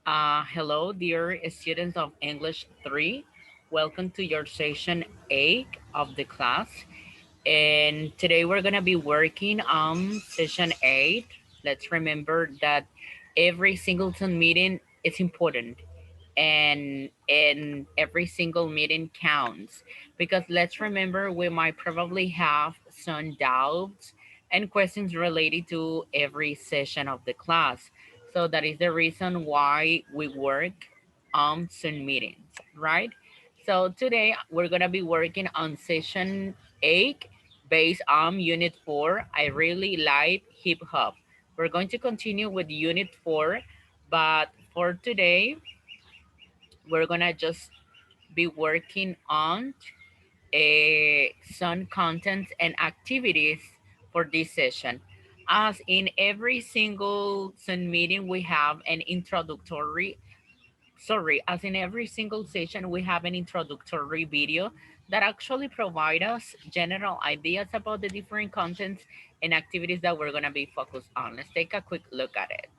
Hello, dear students of English 3. Welcome to your session 8 of the class. And today we're going to be working on session 8. Let's remember that every singleton meeting is important and every single meeting counts because let's remember we might probably have some doubts and questions related to every session of the class, so that is the reason why we work on Zoom meetings, right? So today we're going to be working on session 8 based on unit 4. I really like hip hop. We're going to continue with unit 4, but for today we're gonna just be working on some contents and activities for this session. As in every single Zoom meeting, we have an introductory, as in every single session, we have an introductory video that actually provide us general ideas about the different contents and activities that we're gonna be focused on. Let's take a quick look at it.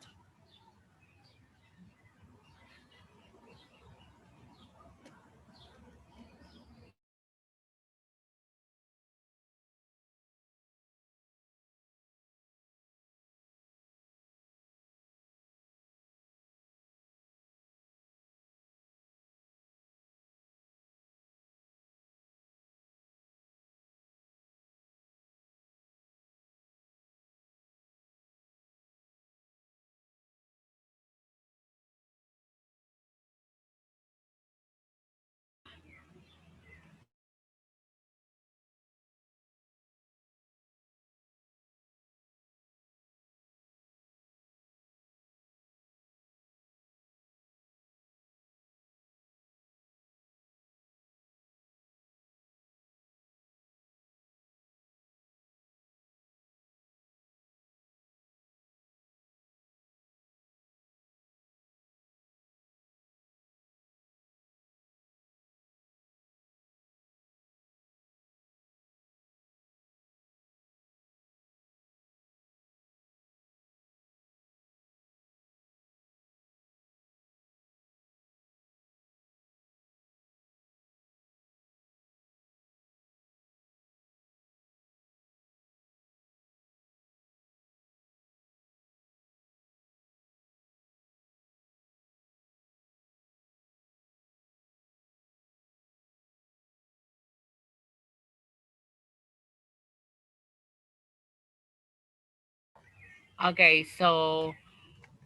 Okay, so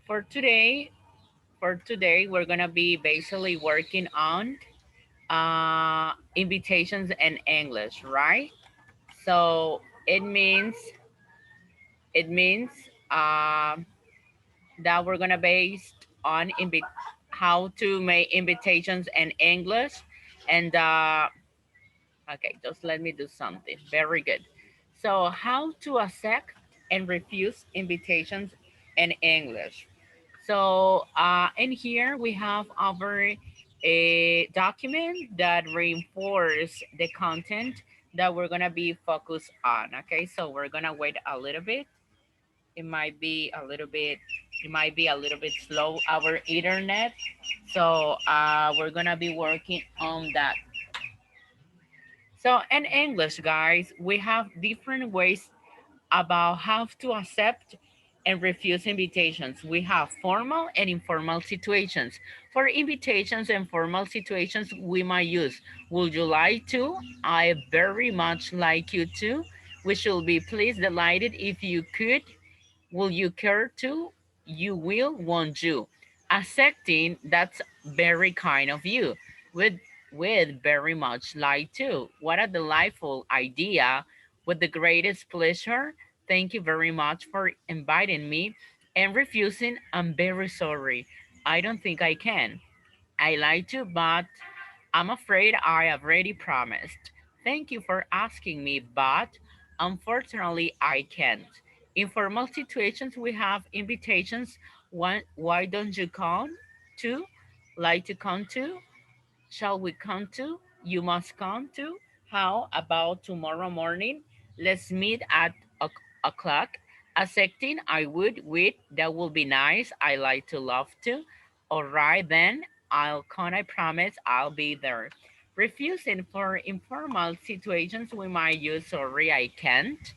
for today, we're gonna be basically working on invitations and English, right? So it means um that we're gonna base on how to make invitations and English, and okay, just let me do something. Very good. So how to accept and refuse invitations in English. So in here we have our a document that reinforce the content that we're gonna be focused on. Okay, so we're gonna wait a little bit. It might be a little bit, slow, our internet. So we're gonna be working on that. So in English, guys, we have different ways about how to accept and refuse invitations. We have formal and informal situations. For invitations and formal situations, we might use, would you like to? I very much like you to. We should be pleased, delighted if you could. Will you care to? You will, won't you? Accepting, that's very kind of you. With very much like to. What a delightful idea. With the greatest pleasure. Thank you very much for inviting me. And refusing, I'm very sorry. I don't think I can. I like to, but I'm afraid I already promised. Thank you for asking me, but unfortunately I can't. In formal situations, we have invitations. Why don't you come to? Like to come to? Shall we come to? You must come to? How about tomorrow morning? Let's meet at o'clock. Accepting, I would, with, that will be nice. I like to love to. All right, then I'll come. I promise I'll be there. Refusing for informal situations, we might use sorry, I can't.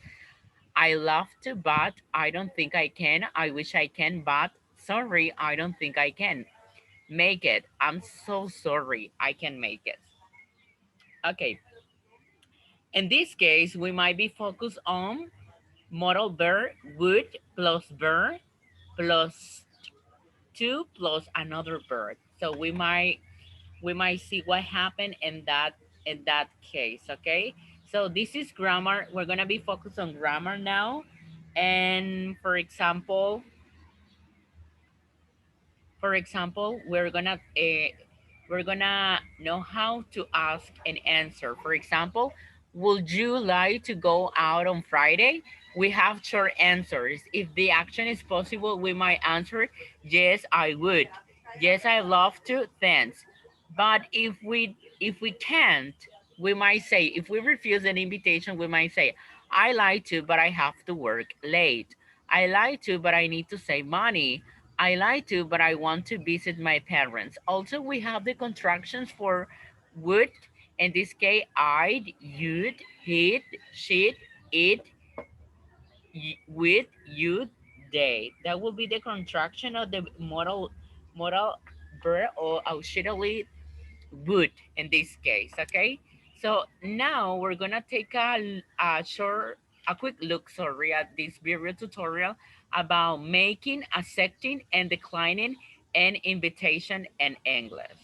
I love to, but I don't think I can. I wish I can, but sorry, I don't think I can. Make it. I'm so sorry. I can make it. Okay. In this case, we might be focused on modal verb would plus verb plus two plus another verb. So we might see what happened in that case. Okay. So this is grammar. We're gonna be focused on grammar now. And for example, we're gonna know how to ask and answer. For example, would you like to go out on Friday? We have short answers. If the action is possible, we might answer, yes, I would. Yes, I love to. Thanks. But if we can't, we might say, if we refuse an invitation, we might say, I like to, but I have to work late. I like to, but I need to save money. I like to, but I want to visit my parents. Also, we have the contractions for would. In this case, I'd, you'd, he'd, she'd, it, with, you'd, they. That will be the contraction of the modal verb or auxiliary would in this case. Okay. So now we're gonna take a quick look, sorry, at this video tutorial about making, accepting, and declining an invitation in English.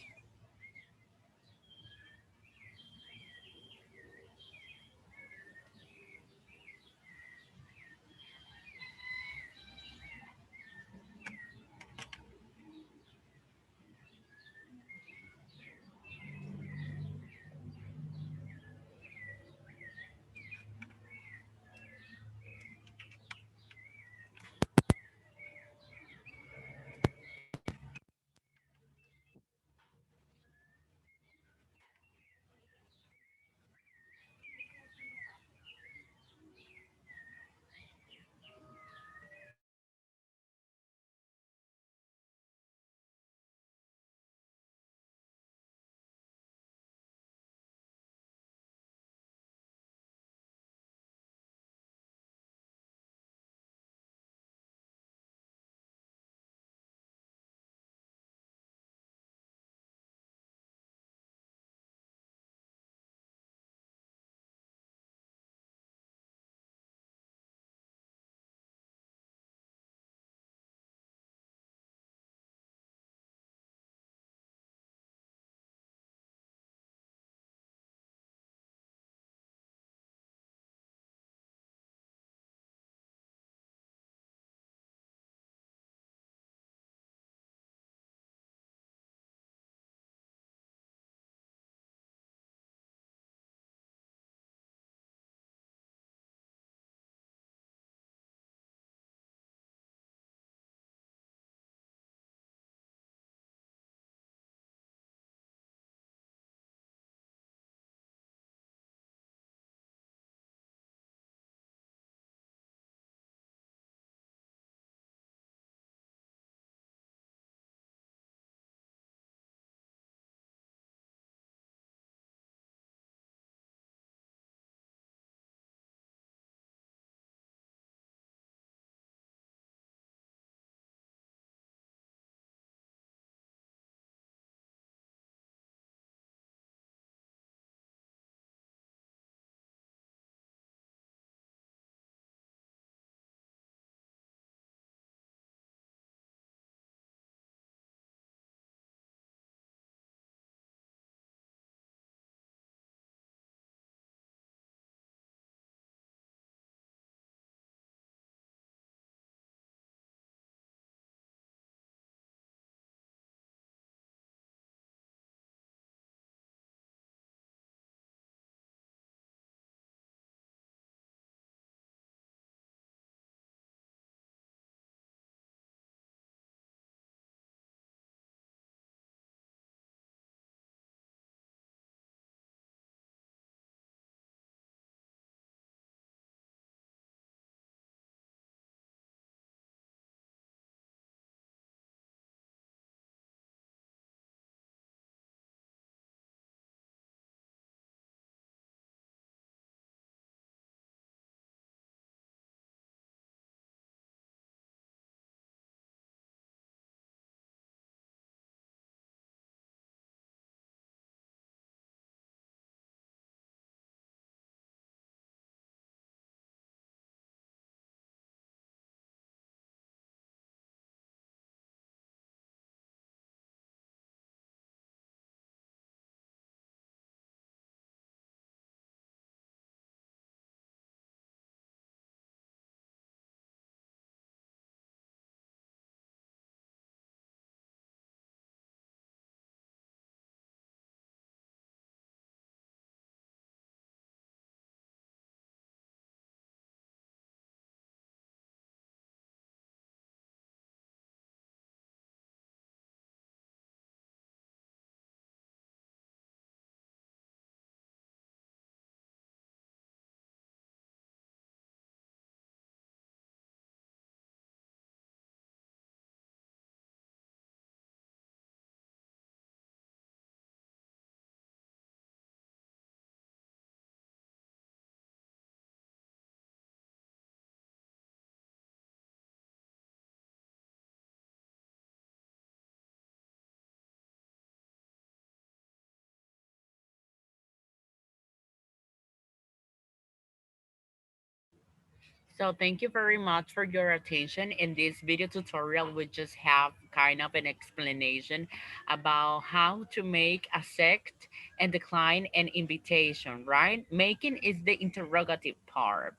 So thank you very much for your attention. In this video tutorial, we just have kind of an explanation about how to make accept and decline an invitation, right? Making is the interrogative part.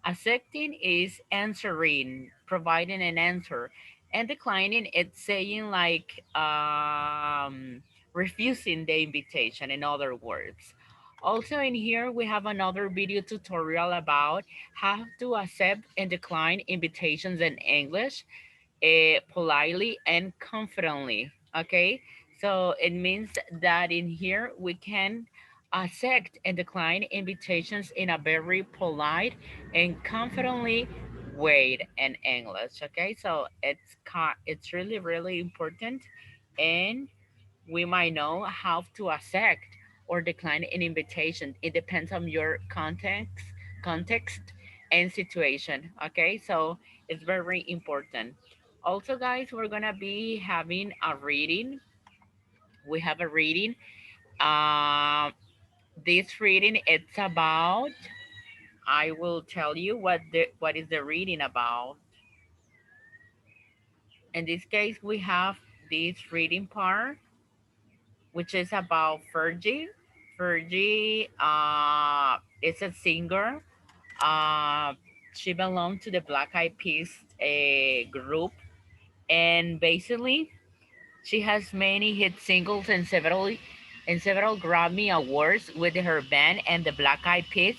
Accepting is answering, providing an answer, and declining it's saying like refusing the invitation, in other words. Also in here, we have another video tutorial about how to accept and decline invitations in English politely and confidently. Okay, so it means that in here we can accept and decline invitations in a very polite and confidently way in English. Okay, so it's really important, and we might know how to accept or decline an invitation. It depends on your context and situation. Okay, so it's very important. Also, guys, we're gonna be having a reading. We have a reading. Uh, this reading it's about. I will tell you what is the reading about. In this case, we have this reading part, which is about Fergie. Fergie is a singer. Uh, she belonged to the Black Eyed Peas group, and basically, she has many hit singles and several Grammy awards with her band and the Black Eyed Peas.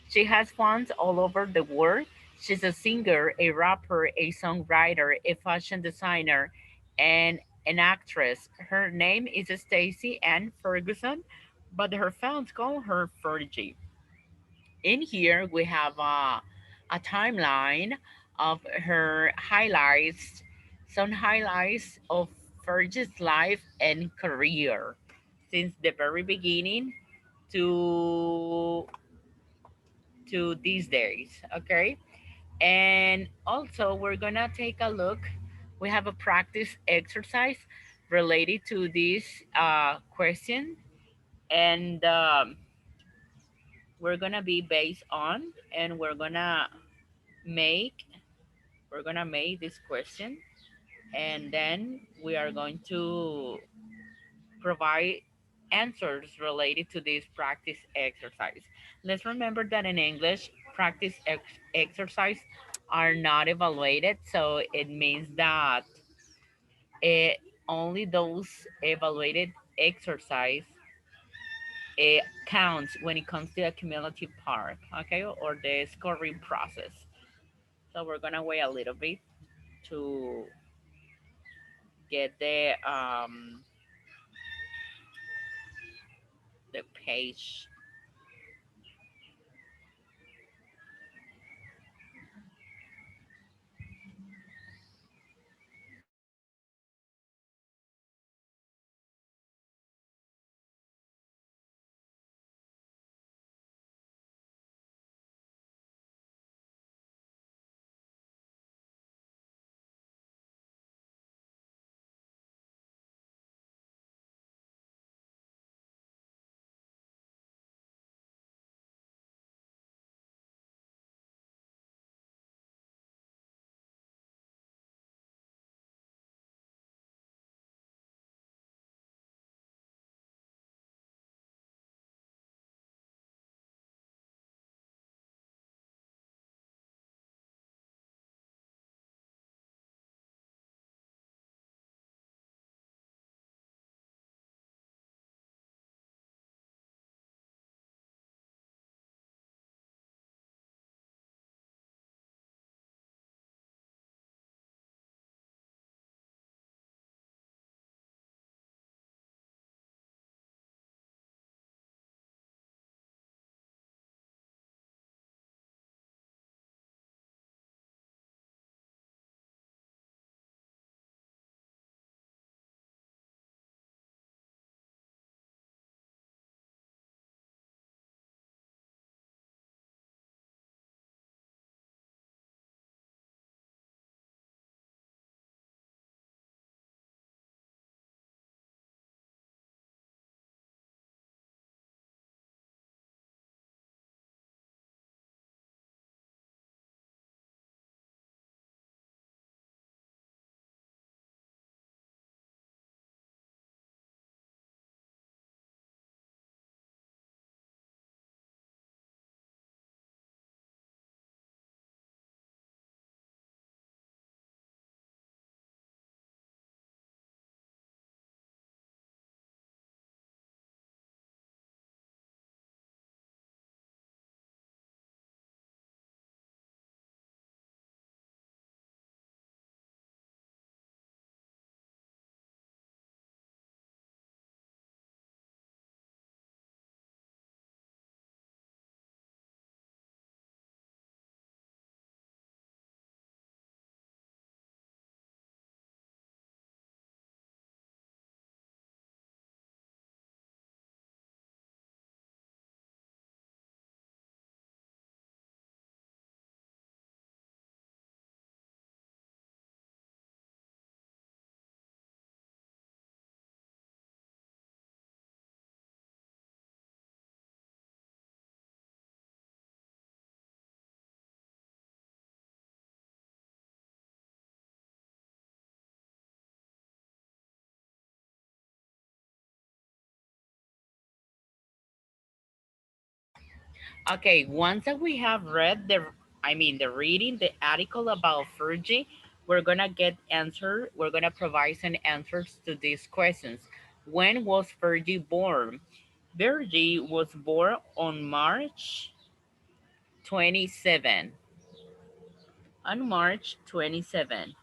She has fans all over the world. She's a singer, a rapper, a songwriter, a fashion designer, and an actress. Her name is Stacey Ann Ferguson, but her fans call her Fergie. In here, we have a timeline of her highlights, some highlights of Fergie's life and career since the very beginning to these days. Okay, and also we're gonna take a look. We have a practice exercise related to this question, and we're gonna be based on, and make we're gonna make this question, and then we are going to provide answers related to this practice exercise. Let's remember that in English, exercise are not evaluated, so it means that it, only those evaluated exercise counts when it comes to the cumulative part, okay, or the scoring process. So we're gonna wait a little bit to get the page. Okay, once that we have read the reading, the article about Fergie, we're gonna get answer. We're gonna provide some answers to these questions. When was Fergie born? Fergie was born on March 27. On March 27.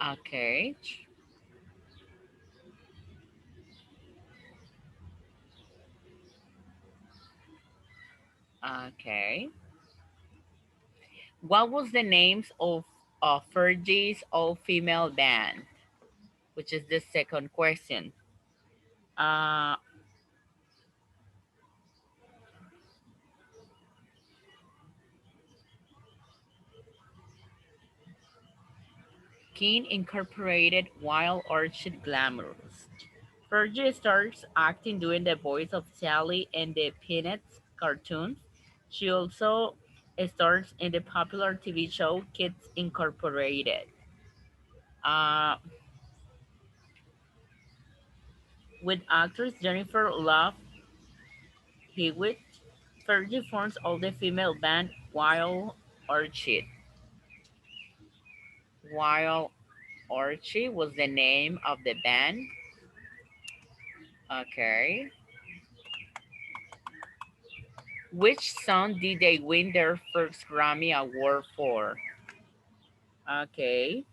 Okay. Okay. What was the names of Fergie's all-female band? Which is the second question. Uh, King incorporated Wild Orchid Glamours. Fergie starts acting doing the voice of Sally in the Peanuts cartoons. She also stars in the popular TV show Kids Incorporated. Uh, with actress Jennifer Love Hewitt, Fergie forms all the female band Wild Orchid. Wild Orchid was the name of the band. Okay. Which song did they win their first Grammy Award for? Okay.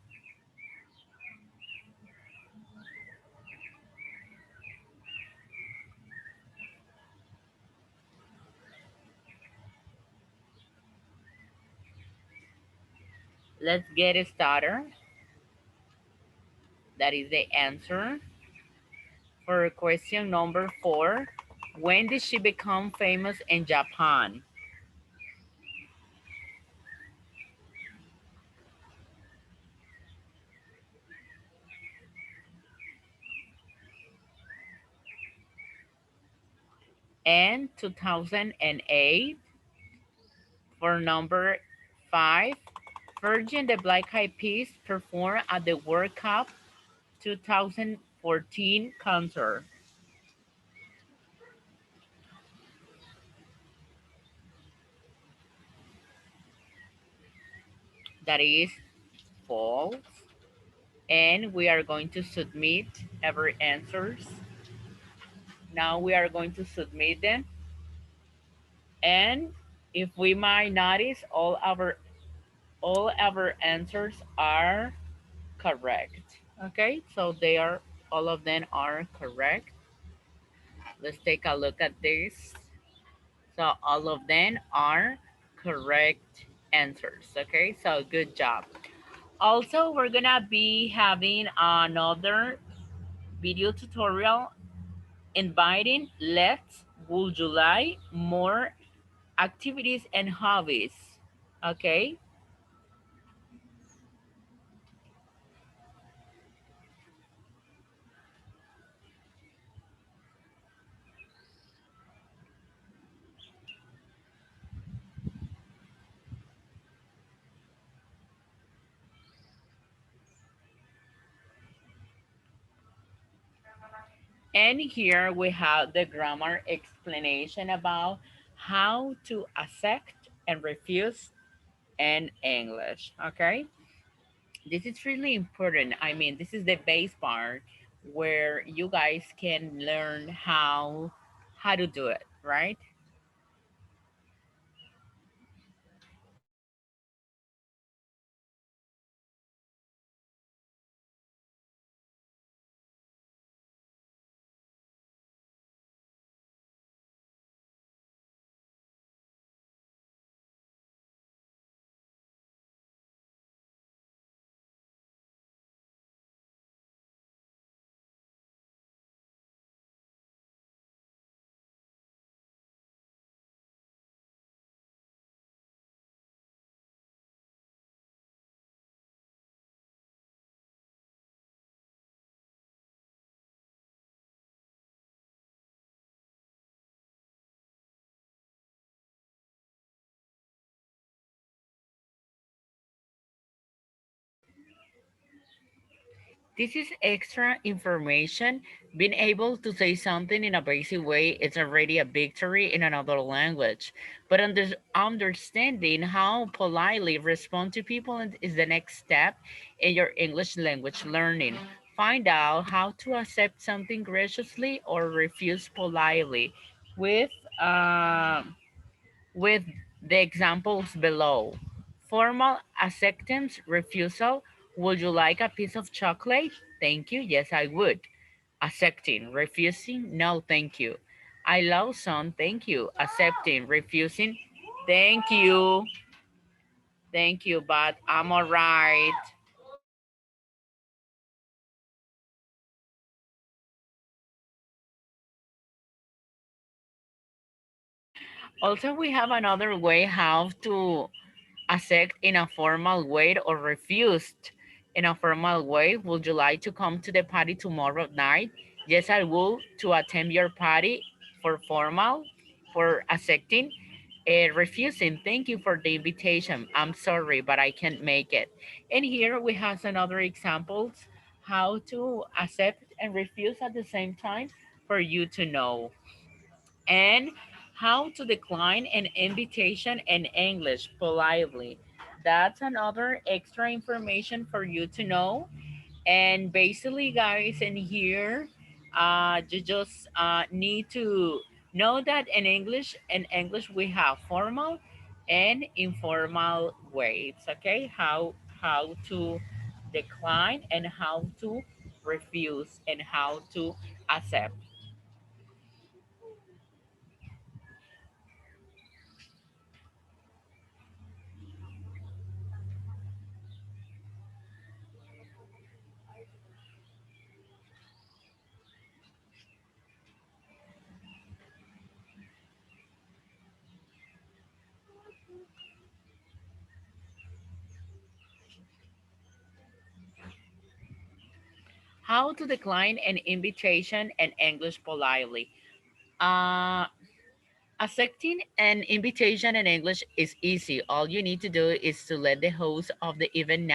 Let's get it started. That is the answer for question number 4. When did she become famous in Japan? In 2008. For number 5, Virgin the Black Eyed Peas performed at the World Cup 2014 concert. That is false. And we are going to submit our answers. Now we are going to submit them. And if we might notice, all our answers are correct. Okay, so they are all of them are correct. Let's take a look at this. So all of them are correct answers. Okay, so good job. Also, we're gonna be having another video tutorial inviting let's would you like more activities and hobbies. Okay, and here we have the grammar explanation about how to accept and refuse in English. Okay, this is really important. I mean, this is the base part where you guys can learn how to do it, right? This is extra information. Being able to say something in a basic way is already a victory in another language. But understanding how politely respond to people is the next step in your English language learning. Find out how to accept something graciously or refuse politely with with the examples below. Formal acceptance refusal. Would you like a piece of chocolate? Thank you. Yes, I would. Accepting. Refusing. No, thank you. I love some. Thank you. Accepting. Refusing. Thank you. Thank you, but I'm all right. Also, we have another way how to accept in a formal way or refused in a formal way. Would you like to come to the party tomorrow night? Yes, I will to attend your party for formal, for accepting. Refusing, thank you for the invitation. I'm sorry, but I can't make it. And here we have another examples how to accept and refuse at the same time for you to know and how to decline an invitation in English politely. That's another extra information for you to know. And basically, guys, in here, you just need to know that in English, we have formal and informal ways. Okay, how to decline and how to refuse and how to accept. How to decline an invitation in English politely. Uh, Accepting an invitation in English is easy. All you need to do is to let the host of the event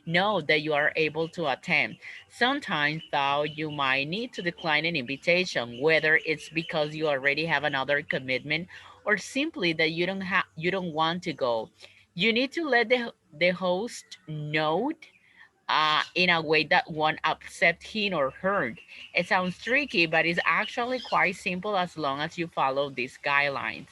know that you are able to attend. Sometimes, though, you might need to decline an invitation, whether it's because you already have another commitment or simply that you don't want to go. You need to let the host know in a way that won't upset him or her. It sounds tricky, but it's actually quite simple as long as you follow these guidelines.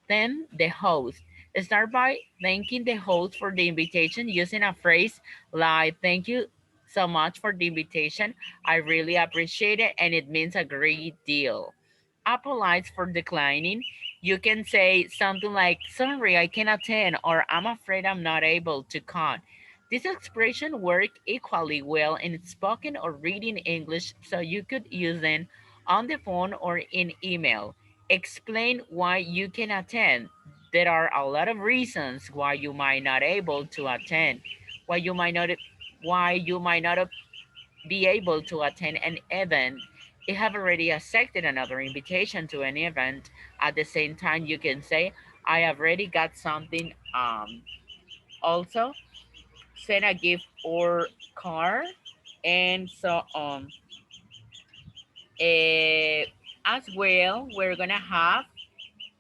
Then the host. Start by thanking the host for the invitation using a phrase like, "Thank you so much for the invitation. I really appreciate it and it means a great deal." Apologize for declining. You can say something like, "Sorry, I can't attend," or "I'm afraid I'm not able to come." This expression work equally well in spoken or written English, so you could use them on the phone or in email. Explain why you can attend. There are a lot of reasons why you might not able to attend, why you might not why you might not be able to attend an event. If have already accepted another invitation to an event, at the same time you can say, "I have already got something." Also send a gift or card and so on. As well, we're gonna have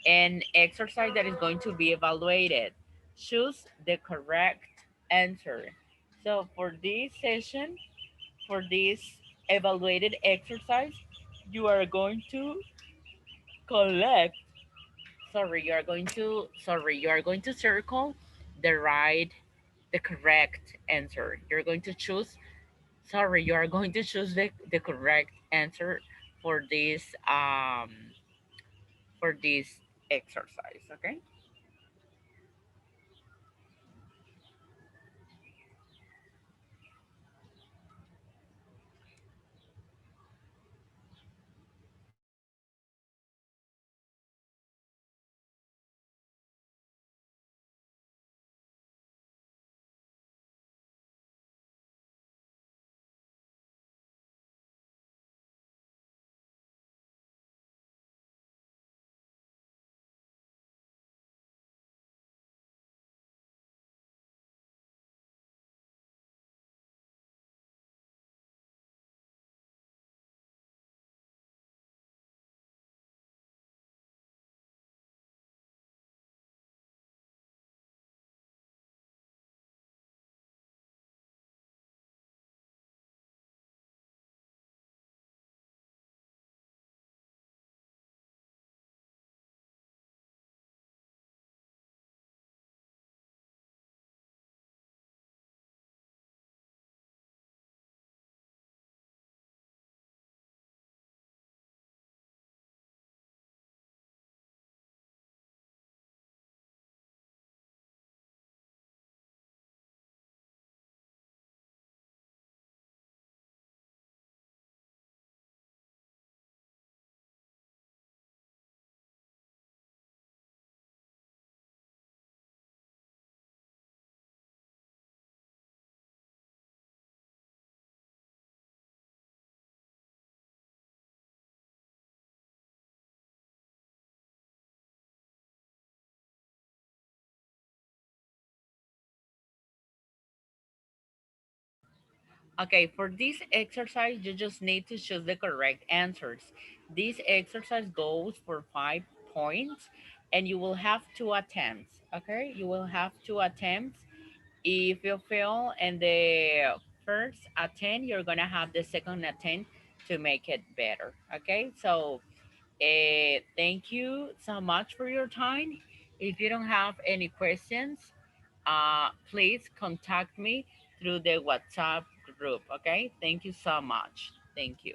an exercise that is going to be evaluated. Choose the correct answer. So for this session, for this evaluated exercise, you are going to collect, you are going to circle the right, the correct answer. You're going to choose, you are going to choose the correct answer for this exercise, okay? Okay, for this exercise, you just need to choose the correct answers. This exercise goes for 5 points and you will have two attempts. Okay, you will have two attempts. If you fail in the first attempt, you're gonna have the second attempt to make it better. Okay, so thank you so much for your time. If you don't have any questions, please contact me through the WhatsApp group. Okay, thank you so much. Thank you.